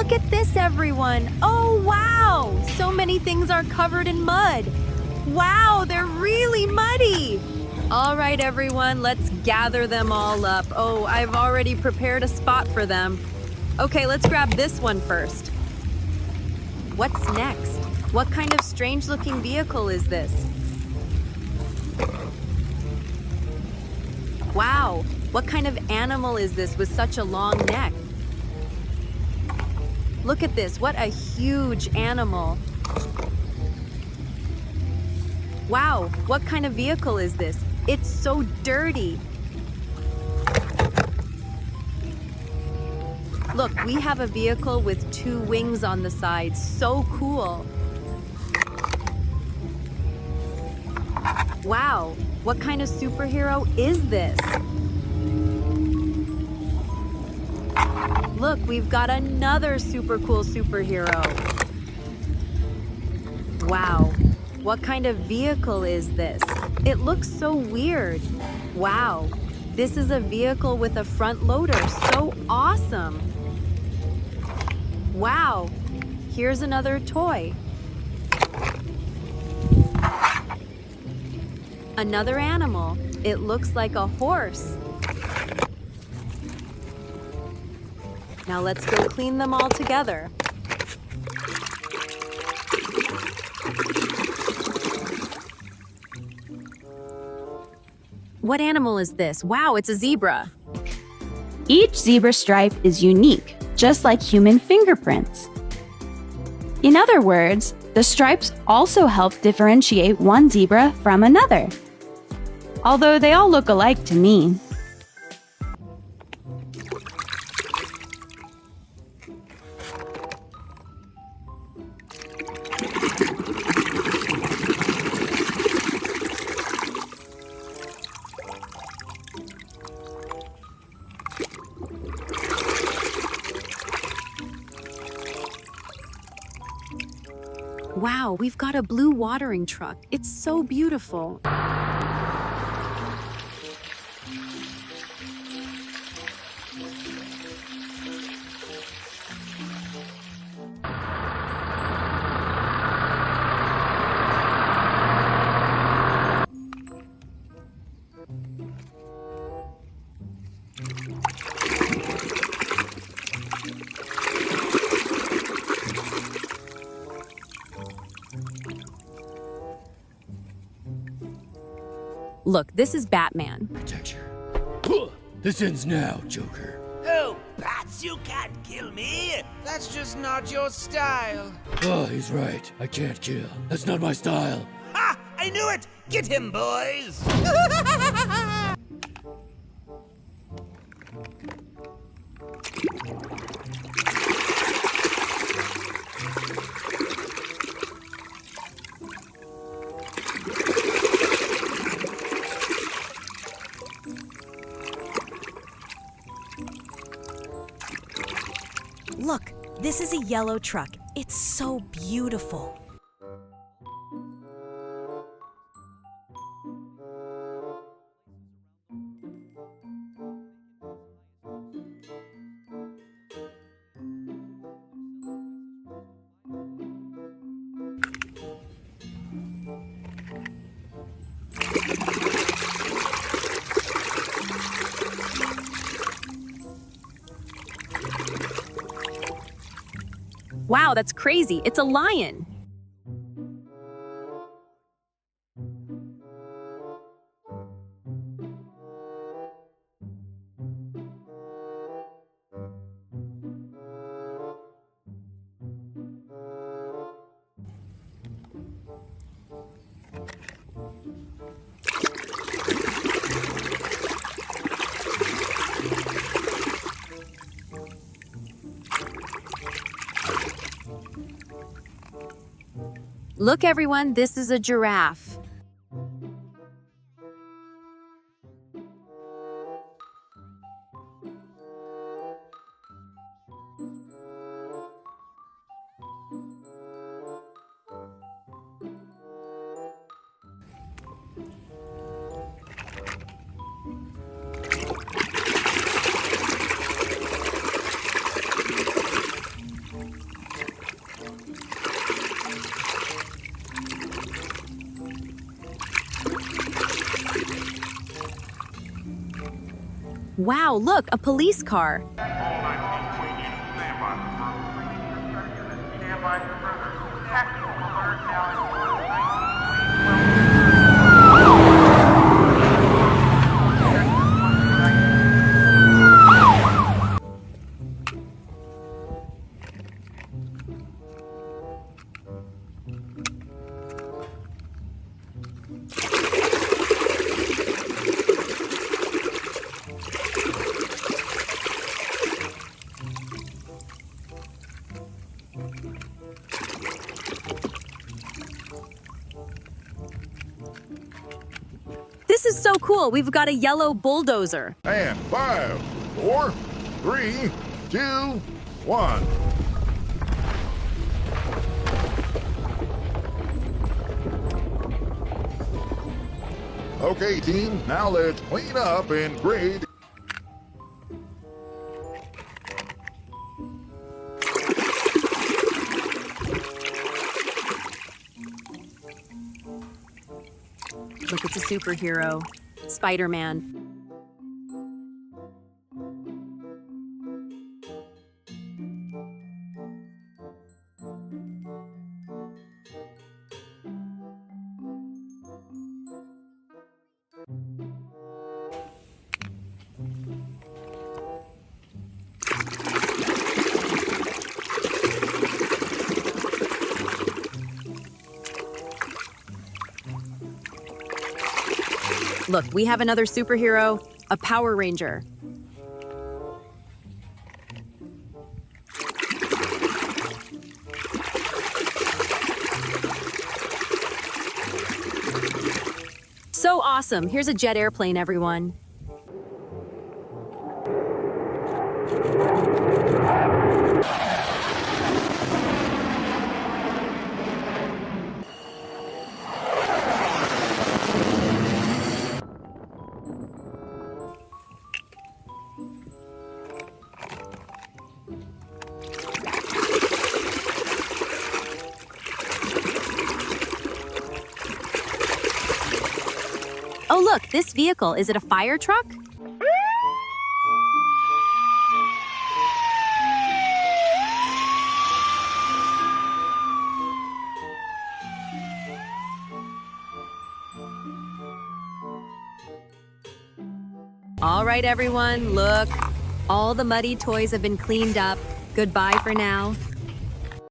Look at this, everyone. Oh, wow. So many things are covered in mud. Wow, they're really muddy. All right, everyone, let's gather them all up. Oh, I've already prepared a spot for them. Okay, let's grab this one first. What's next? What kind of strange-looking vehicle is this? Wow, what kind of animal is this with such a long neck? Look at this, what a huge animal. Wow, what kind of vehicle is this? It's so dirty. Look, we have a vehicle with 2 wings on the side. So cool. Wow, what kind of superhero is this? Look, we've got another super cool superhero. Wow, what kind of vehicle is this? It looks so weird. Wow, this is a vehicle with a front loader. So awesome. Wow, here's another toy. Another animal. It looks like a horse. Now let's go clean them all together. What animal is this? Wow, it's a zebra. Each zebra stripe is unique, just like human fingerprints. In other words, the stripes also help differentiate one zebra from another. Although they all look alike to me. Wow, we've got a blue watering truck. It's so beautiful. Look, this is Batman. Architecture. This ends now, Joker. Oh, Bats, you can't kill me! That's just not your style. Oh, he's right. I can't kill. That's not my style. Ha! I knew it! Get him, boys! Look, this is a yellow truck. It's so beautiful. Wow, that's crazy. It's a lion. Look, everyone, this is a giraffe. Wow, look, a police car. This is so cool. We've got a yellow bulldozer. And 5, 4, 3, 2, 1. Okay, team, now let's clean up and grade. Look, it's a superhero. Spider-Man. Look, we have another superhero, a Power Ranger. So awesome. Here's a jet airplane, everyone. Oh, look, this vehicle, is it a fire truck? All right, everyone, look. All the muddy toys have been cleaned up. Goodbye for now.